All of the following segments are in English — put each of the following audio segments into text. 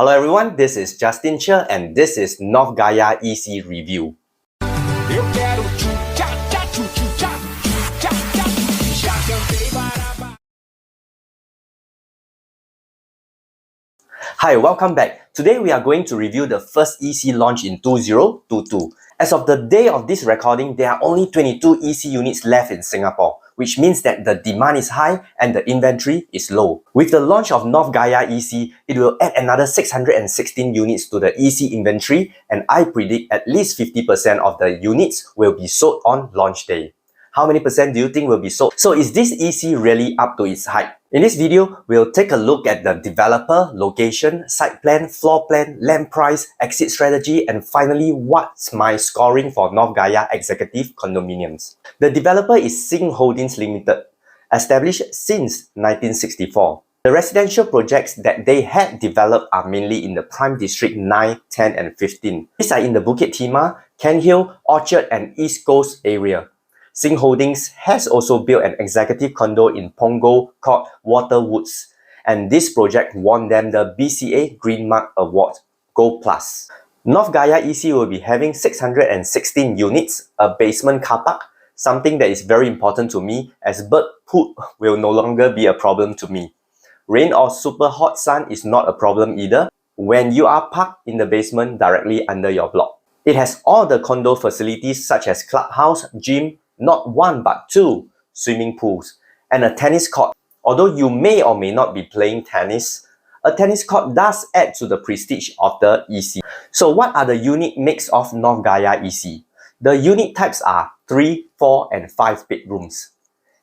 Hello everyone, this is Justin Cher and this is North Gaia EC Review. Hi, welcome back. Today we are going to review the first EC launch in 2022. As of the day of this recording, there are only 22 EC units left in Singapore, which means that the demand is high and the inventory is low. With the launch of North Gaia EC, it will add another 616 units to the EC inventory, and I predict at least 50% of the units will be sold on launch day. How many percent do you think will be sold? So is this EC really up to its hype? In this video, we'll take a look at the developer, location, site plan, floor plan, land price, exit strategy, and finally, what's my scoring for North Gaia Executive Condominiums. The developer is Sing Holdings Limited, established since 1964. The residential projects that they had developed are mainly in the Prime District 9, 10, and 15. These are in the Bukit Timah, Kent Hill, Orchard, and East Coast area. Sing Holdings has also built an executive condo in Punggol called Waterwoods, and this project won them the BCA Green Mark Award Gold Plus. North Gaia EC will be having 616 units, a basement car park, something that is very important to me as bird poop will no longer be a problem to me. Rain or super hot sun is not a problem either when you are parked in the basement directly under your block. It has all the condo facilities such as clubhouse, gym, not one but two swimming pools, and a tennis court. Although you may or may not be playing tennis, a tennis court does add to the prestige of the EC. So what are the unique mix of North Gaia EC? The unit types are 3, 4, and 5 bedrooms.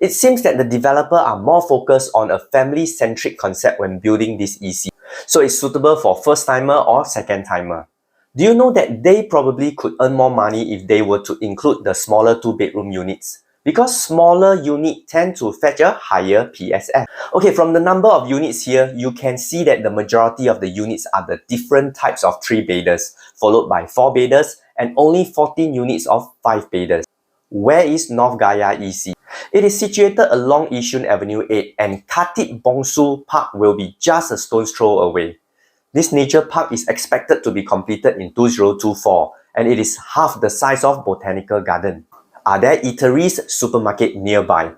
It seems that the developer are more focused on a family-centric concept when building this EC. So it's suitable for first-timer or second-timer. Do you know that they probably could earn more money if they were to include the smaller 2-bedroom units? Because smaller units tend to fetch a higher PSF. Okay, from the number of units here, you can see that the majority of the units are the different types of 3-bedders, followed by 4-bedders, and only 14 units of 5-bedders. Where is North Gaia EC? It is situated along Yishun Avenue 8, and Khatib Bongsu Park will be just a stone's throw away. This nature park is expected to be completed in 2024, and it is half the size of Botanical Garden. Are there eateries, supermarket nearby?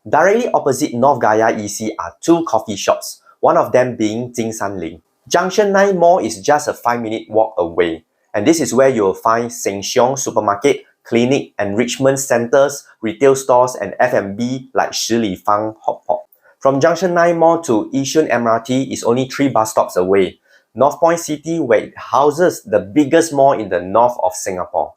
Directly opposite North Gaia EC are 2 coffee shops, one of them being Jing San Ling. Junction 9 Mall is just a 5-minute walk away, and this is where you will find Sheng Siong Supermarket, clinic, enrichment centers, retail stores, and F&B like Shi Li Fang Hot Pot. From Junction 9 Mall to Yishun MRT is only 3 bus stops away. North Point City, where it houses the biggest mall in the north of Singapore.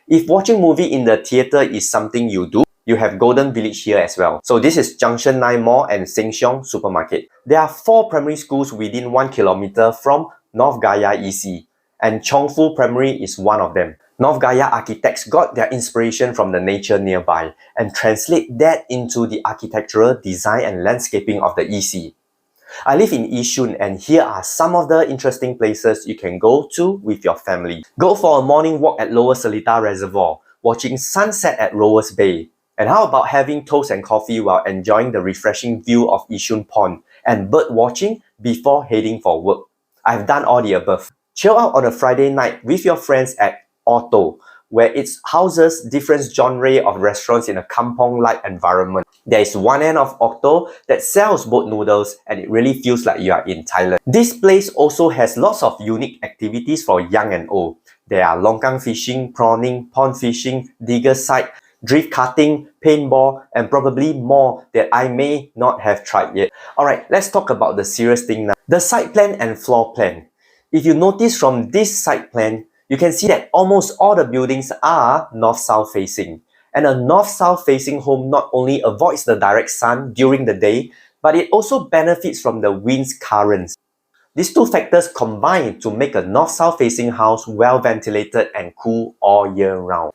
If watching movie in the theatre is something you do, you have Golden Village here as well. So this is Junction 9 Mall and Sheng Siong Supermarket. There are 4 primary schools within 1 kilometer from North Gaia EC, and Chongfu Primary is one of them. North Gaia architects got their inspiration from the nature nearby and translate that into the architectural design and landscaping of the EC. I live in Yishun, and here are some of the interesting places you can go to with your family. Go for a morning walk at Lower Seletar Reservoir, watching sunset at Rowers Bay. And how about having toast and coffee while enjoying the refreshing view of Yishun Pond and bird watching before heading for work? I've done all the above. Chill out on a Friday night with your friends at Otto, where it houses different genre of restaurants in a kampong-like environment. There is one end of Otto that sells boat noodles, and it really feels like you are in Thailand. This place also has lots of unique activities for young and old. There are longkang fishing, prawning, pond fishing, digger site, drift karting, paintball, and probably more that I may not have tried yet. Alright, let's talk about the serious thing now. The site plan and floor plan. If you notice from this site plan, you can see that almost all the buildings are north-south facing. And a north-south facing home not only avoids the direct sun during the day, but it also benefits from the wind's currents. These 2 factors combine to make a north-south facing house well ventilated and cool all year round.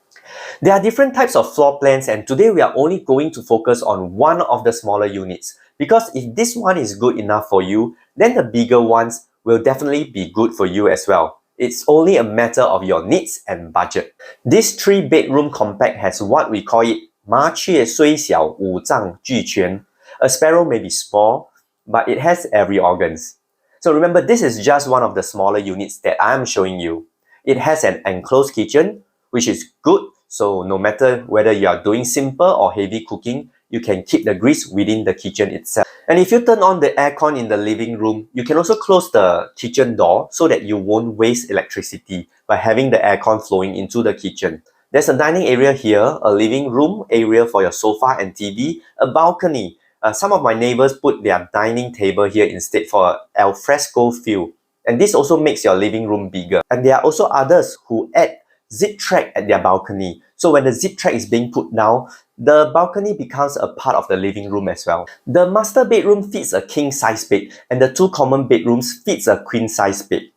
There are different types of floor plans, and today we are only going to focus on one of the smaller units, because if this one is good enough for you, then the bigger ones will definitely be good for you as well. It's only a matter of your needs and budget. This 3-bedroom compact has what we call it 麻雀虽小五脏俱全. A sparrow may be small, but it has every organs. So remember, this is just one of the smaller units that I'm showing you. It has an enclosed kitchen, which is good. So no matter whether you are doing simple or heavy cooking, you can keep the grease within the kitchen itself. And if you turn on the aircon in the living room, you can also close the kitchen door so that you won't waste electricity by having the aircon flowing into the kitchen. There's a dining area here, a living room area for your sofa and TV, a balcony. Some of my neighbors put their dining table here instead for an alfresco feel. And this also makes your living room bigger. And there are also others who add zip track at their balcony. So when the zip track is being put down, the balcony becomes a part of the living room as well. The master bedroom fits a king size bed, and the two common bedrooms fits a queen size bed.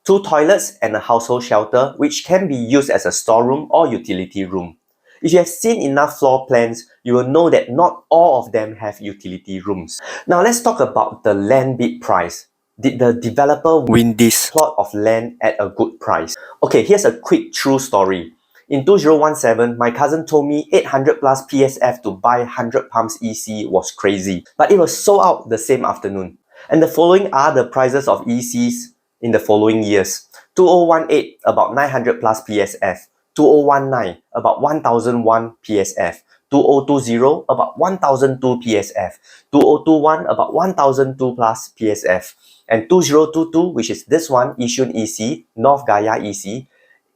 Two toilets and a household shelter, which can be used as a storeroom or utility room. If you have seen enough floor plans, you will know that not all of them have utility rooms. Now let's talk about the land bid price. Did the developer win this plot of land at a good price? Okay, here's a quick true story. In 2017, my cousin told me 800 plus PSF to buy 100 pumps EC was crazy, but it was sold out the same afternoon. And the following are the prices of ECs in the following years. 2018, about 900 plus PSF. 2019, about 1001 PSF. 2020, about 1002 PSF. 2021, about 1002 plus PSF. And 2022, which is this one, Yishun EC, North Gaia EC,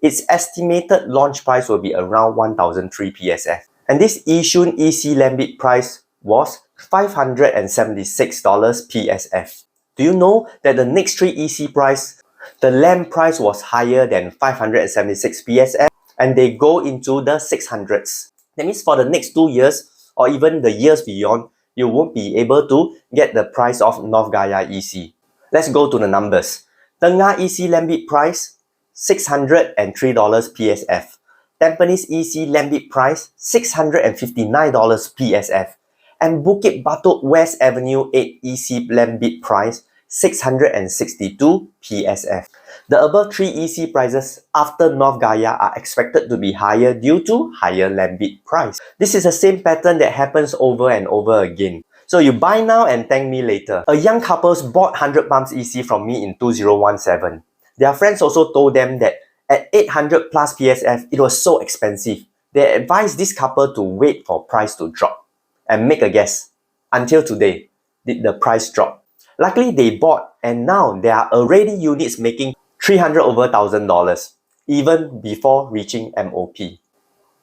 its estimated launch price will be around 1003 PSF. And this Yishun EC land bid price was $576 PSF. Do you know that the next three EC price, the land price was higher than 576 PSF, and they go into the 600s. That means for the next 2 years or even the years beyond, you won't be able to get the price of North Gaia EC. Let's go to the numbers. Tengah EC land bid price, $603 PSF. Tampines EC land bid price, $659 PSF. And Bukit Batok West Avenue 8 EC land bid price, 662 PSF. The above three EC prices after North Gaia are expected to be higher due to higher land bid price. This is the same pattern that happens over and over again. So you buy now and thank me later. A young couple bought 100 pumps EC from me in 2017. Their friends also told them that at 800 plus PSF, it was so expensive. They advised this couple to wait for price to drop. And make a guess, until today, did the price drop? Luckily, they bought, and now there are already units making $300 over $1,000, even before reaching MOP.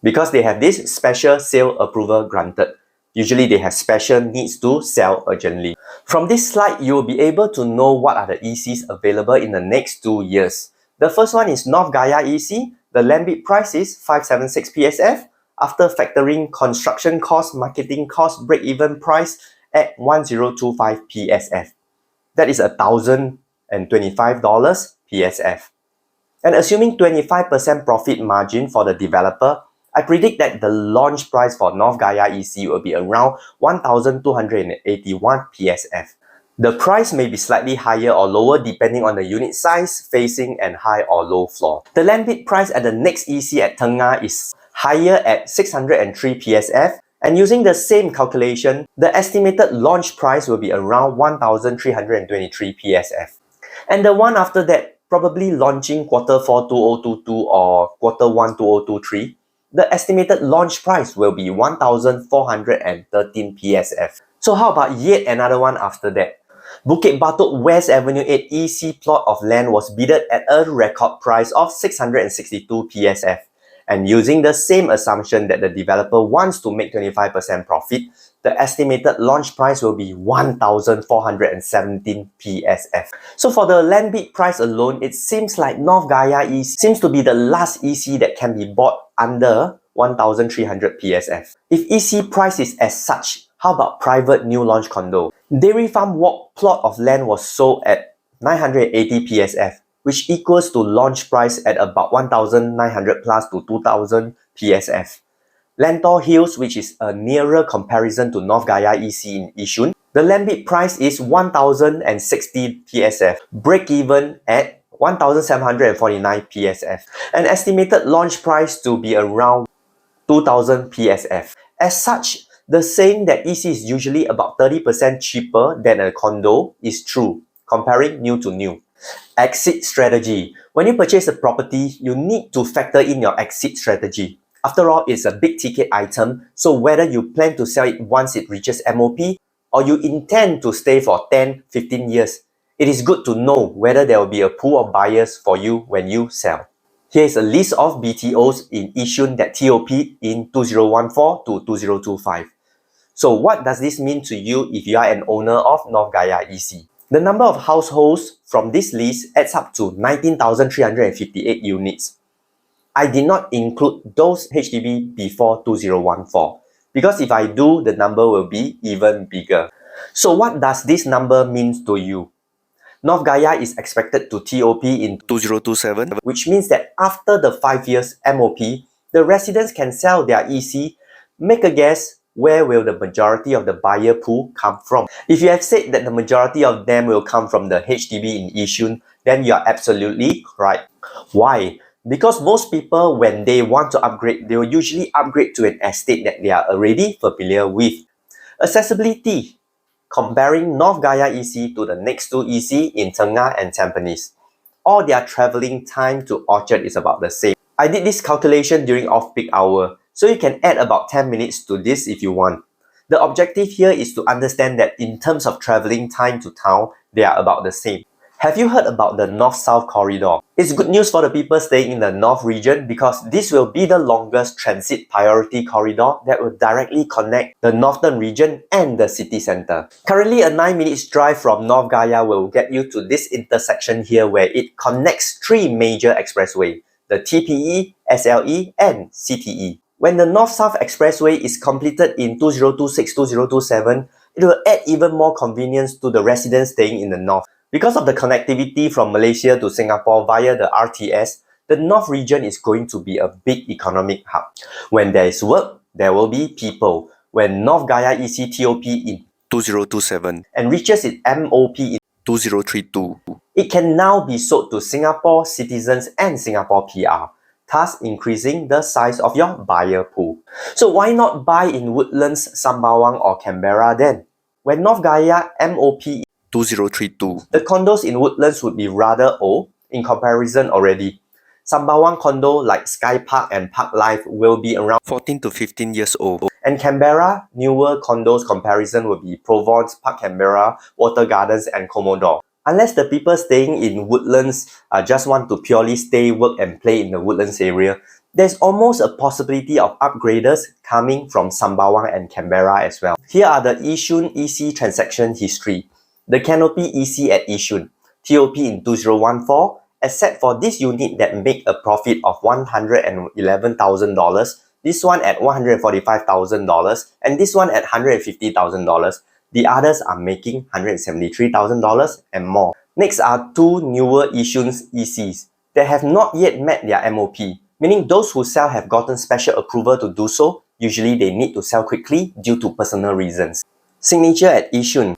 Because they have this special sale approval granted. Usually they have special needs to sell urgently. From this slide, you will be able to know what are the ECs available in the next 2 years. The first one is North Gaia EC. The land bid price is 576 PSF. After factoring construction cost, marketing cost, break-even price at 1025 PSF. That is $1,025 PSF. And assuming 25% profit margin for the developer, I predict that the launch price for North Gaia EC will be around 1,281 PSF. The price may be slightly higher or lower depending on the unit size, facing, and high or low floor. The land bid price at the next EC at Tengah is higher at 603 PSF, and using the same calculation, the estimated launch price will be around 1,323 PSF. And the one after that, probably launching Q4 2022 or Q1 2023, the estimated launch price will be 1,413 PSF. So how about yet another one after that? Bukit Batok West Avenue 8 EC plot of land was bidded at a record price of 662 PSF. And using the same assumption that the developer wants to make 25% profit, the estimated launch price will be 1,417 PSF. So for the land bid price alone, it seems like North Gaia EC seems to be the last EC that can be bought under 1,300 PSF. If EC price is as such, how about private new launch condo? Dairy Farm Walk plot of land was sold at 980 PSF, which equals to launch price at about 1,900 plus to 2,000 PSF. Lentor Hills, which is a nearer comparison to North Gaia EC in Yishun, the land bid price is 1,060 PSF, break even at 1,749 PSF, and estimated launch price to be around 2,000 PSF. As such, the saying that EC is usually about 30% cheaper than a condo is true. comparing new to new. Exit strategy. When you purchase a property, you need to factor in your exit strategy. After all, it's a big ticket item, so whether you plan to sell it once it reaches MOP or you intend to stay for 10, 15 years, it is good to know whether there will be a pool of buyers for you when you sell. Here is a list of BTOs in Yishun that TOP in 2014 to 2025. So what does this mean to you if you are an owner of North Gaia EC? The number of households from this list adds up to 19,358 units. I did not include those HDB before 2014 because if I do, the number will be even bigger. So what does this number mean to you? North Gaia is expected to TOP in 2027, which means that after the 5 years MOP, the residents can sell their EC. Make a guess, where will the majority of the buyer pool come from? If you have said that the majority of them will come from the HDB in Yishun, then you are absolutely right. Why? Because most people, when they want to upgrade, they will usually upgrade to an estate that they are already familiar with. Accessibility. Comparing North Gaia EC to the next two EC in Tengah and Tampines. All their travelling time to Orchard is about the same. I did this calculation during off-peak hour, so you can add about 10 minutes to this if you want. The objective here is to understand that in terms of travelling time to town, they are about the same. Have you heard about the North-South corridor? It's good news for the people staying in the North region because this will be the longest transit priority corridor that will directly connect the Northern region and the city centre. Currently, a 9 minutes drive from North Gaia will get you to this intersection here where it connects three major expressways, the TPE, SLE, and CTE. When the North-South Expressway is completed in 2026-2027, it will add even more convenience to the residents staying in the North. Because of the connectivity from Malaysia to Singapore via the RTS, the North region is going to be a big economic hub. When there is work, there will be people. When North Gaia EC TOP in 2027 and reaches its MOP in 2032, it can now be sold to Singapore citizens and Singapore PR, thus increasing the size of your buyer pool. So why not buy in Woodlands, Sembawang or Canberra then? When North Gaia MOP 2032. The condos in Woodlands would be rather old in comparison already. Sembawang condo like Sky Park and Park Life will be around 14 to 15 years old. And Canberra, newer condos comparison will be Provence, Park Canberra, Water Gardens and Commodore. Unless the people staying in Woodlands just want to purely stay, work and play in the Woodlands area, there's almost a possibility of upgraders coming from Sembawang and Canberra as well. Here are the Yishun EC transaction history. The Canopy EC at Yishun, TOP in 2014, except for this unit that make a profit of $111,000, this one at $145,000, and this one at $150,000. The others are making $173,000 and more. Next are two newer Yishun ECs that have not yet met their MOP, meaning those who sell have gotten special approval to do so. Usually they need to sell quickly due to personal reasons. Signature at Yishun.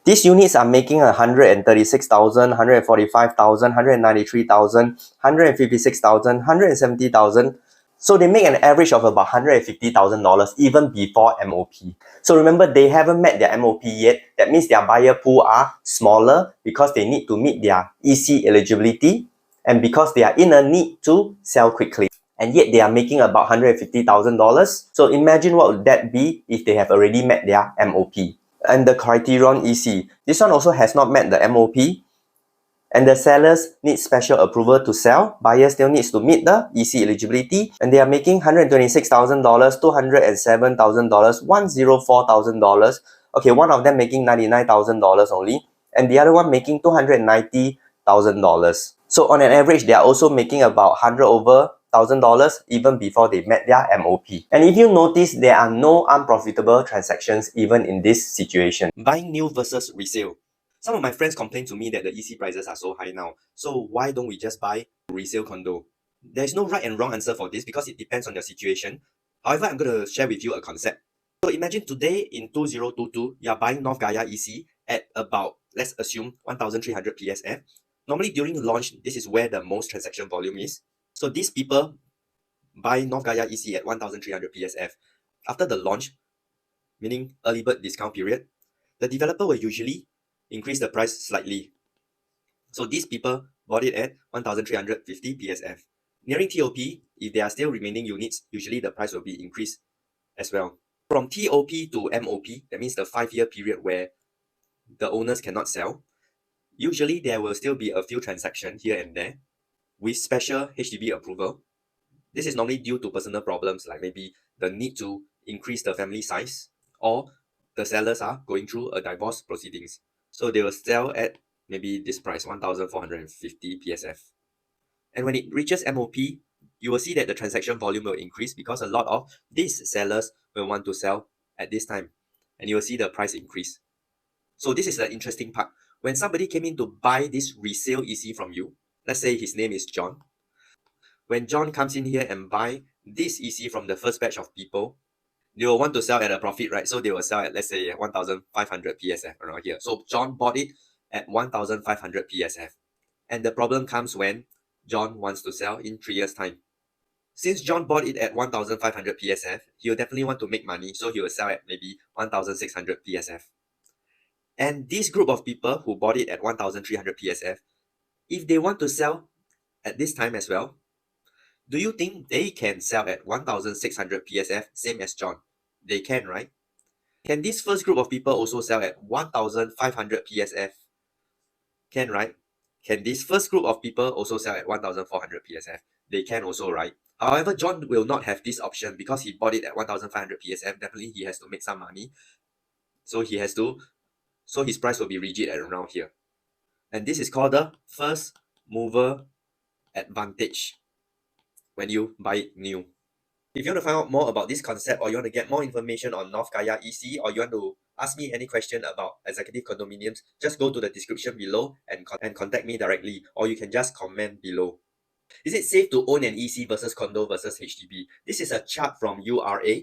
These units are making $136,000, $145,000, $193,000, $156,000, $170,000. So they make an average of about $150,000 even before MOP. So remember, they haven't met their MOP yet. That means their buyer pool are smaller because they need to meet their EC eligibility and because they are in a need to sell quickly. And yet they are making about $150,000. So imagine what would that be if they have already met their MOP. And the Criterion EC. This one also has not met the MOP. And the sellers need special approval to sell. Buyers still needs to meet the EC eligibility. And they are making $126,000, $207,000, $104,000. Okay, one of them making $99,000 only. And the other one making $290,000. So on an average, they are also making about $100 over $1,000 even before they met their MOP. And if you notice, there are no unprofitable transactions even in this situation. Buying new versus resale. Some of my friends complain to me that the EC prices are so high now. So why don't we just buy resale condo? There's no right and wrong answer for this because it depends on your situation. However, I'm going to share with you a concept. So imagine today in 2022, you're buying North Gaia EC at about, let's assume, 1,300 PSF. Normally during launch, this is where the most transaction volume is. So these people buy North Gaia EC at 1,300 PSF. After the launch, meaning early bird discount period, the developer will usually increase the price slightly So these people bought it at 1,350 PSF. Nearing TOP, if there are still remaining units, usually the price will be increased as well. From TOP to MOP, that means the 5-year period where the owners cannot sell, usually there will still be a few transactions here and there with special HDB approval. This is normally due to personal problems like maybe the need to increase the family size, or the sellers are going through a divorce proceedings. So they will sell at maybe this price, 1,450 PSF. And when it reaches MOP, you will see that the transaction volume will increase because a lot of these sellers will want to sell at this time. And you will see the price increase. So this is the interesting part. When somebody came in to buy this resale EC from you, let's say his name is John. When John comes in here and buy this EC from the first batch of people, they will want to sell at a profit, right? So they will sell at, let's say, 1,500 PSF around here. So John bought it at 1,500 PSF. And the problem comes when John wants to sell in 3 years' time. Since John bought it at 1,500 PSF, he'll definitely want to make money, so he will sell at maybe 1,600 PSF. And this group of people who bought it at 1,300 PSF, if they want to sell at this time as well, do you think they can sell at 1,600 PSF, same as John? They can, right? Can this first group of people also sell at 1,500 PSF? Can, right? Can this first group of people also sell at 1,400 PSF? They can also, right? However, John will not have this option because he bought it at 1,500 PSF. Definitely, he has to make some money. So his price will be rigid at around here. And this is called the first mover advantage when you buy it new. If you want to find out more about this concept, or you want to get more information on North Gaia EC, or you want to ask me any question about executive condominiums, just go to the description below and contact me directly, or you can just comment below. Is it safe to own an EC versus condo versus HDB? This is a chart from URA,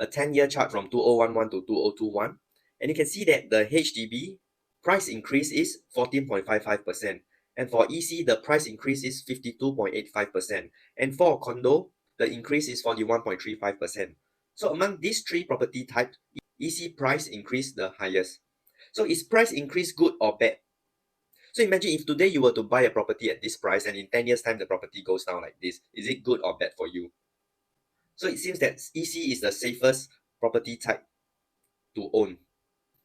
a 10-year chart from 2011 to 2021. And you can see that the HDB price increase is 14.55%. And for EC, the price increase is 52.85%. And for condo, the increase is 41.35%. So among these three property types, EC price increase the highest. So is price increase good or bad? So imagine if today you were to buy a property at this price and in 10 years time the property goes down like this. Is it good or bad for you? So it seems that EC is the safest property type to own.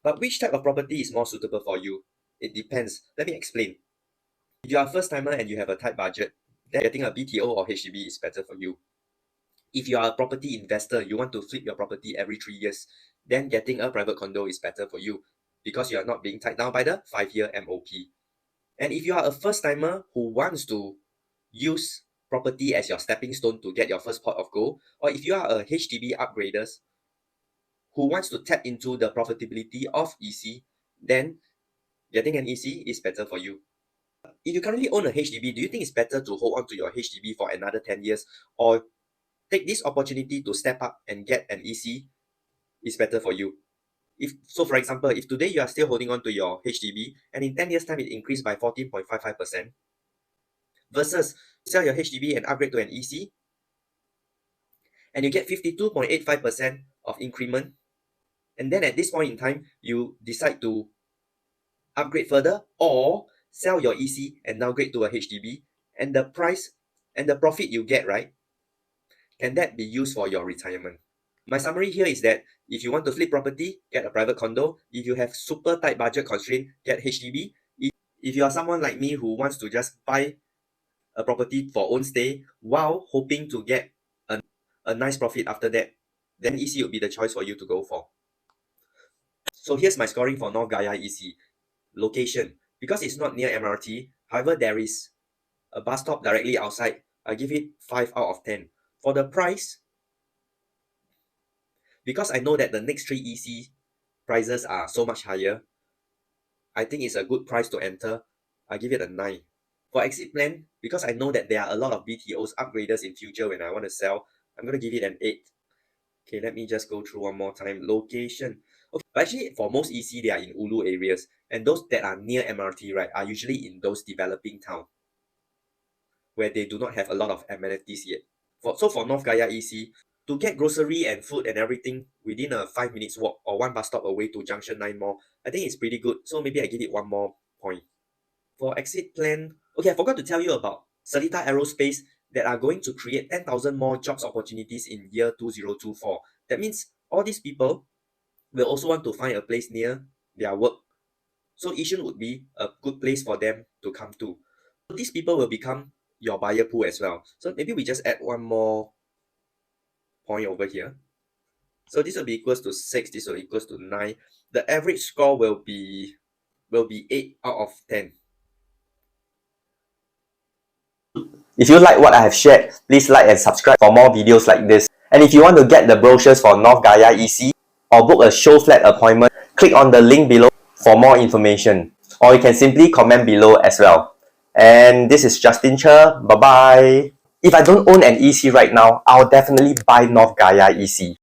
But which type of property is more suitable for you? It depends. Let me explain. If you are a first timer and you have a tight budget, then getting a BTO or HDB is better for you. If you are a property investor, you want to flip your property every 3 years, then getting a private condo is better for you because you are not being tied down by the 5-year MOP. And if you are a first timer who wants to use property as your stepping stone to get your first pot of gold, or if you are a HDB upgraders who wants to tap into the profitability of EC, then getting an EC is better for you. If you currently own a HDB, do you think it's better to hold on to your HDB for another 10 years, or take this opportunity to step up and get an EC is better for you? So for example, if today you are still holding on to your HDB and in 10 years time it increased by 14.55%, versus sell your HDB and upgrade to an EC and you get 52.85% of increment, and then at this point in time you decide to upgrade further or sell your EC and downgrade to a HDB, and the price and the profit you get, right, can that be used for your retirement? My summary here is that if you want to flip property, get a private condo. If you have super tight budget constraint, get HDB. If you are someone like me who wants to just buy a property for own stay while hoping to get a nice profit after that, then EC would be the choice for you to go for. So here's my scoring for North Gaia EC. Location, because it's not near MRT, however there is a bus stop directly outside, I give it 5 out of 10. For the price, because I know that the next 3 EC prices are so much higher, I think it's a good price to enter. I give it a 9. For exit plan, because I know that there are a lot of BTOs upgraders in future when I want to sell, I'm going to give it an 8. Okay, let me just go through one more time. Location. Okay, but actually for most EC, they are in Ulu areas. And those that are near MRT, right, are usually in those developing towns where they do not have a lot of amenities yet. So for North Gaia EC, to get grocery and food and everything within a 5 minutes walk or one bus stop away to Junction 9 Mall, I think it's pretty good. So maybe I give it 1 more point. For exit plan, okay, I forgot to tell you about Seletar Aerospace that are going to create 10,000 more jobs opportunities in year 2024. That means all these people will also want to find a place near their work. So Yishun would be a good place for them to come to. So these people will become your buyer pool as well. So maybe we just add one more point over here. So this will be equals to 6, this will equals to 9. The average score will be 8 out of 10. If you like what I have shared, please like and subscribe for more videos like this. And if you want to get the brochures for North Gaia EC or book a Showflat appointment, click on the link below for more information. Or you can simply comment below as well. And this is Justin Cher. Bye bye. If I don't own an EC right now, I'll definitely buy North Gaia EC.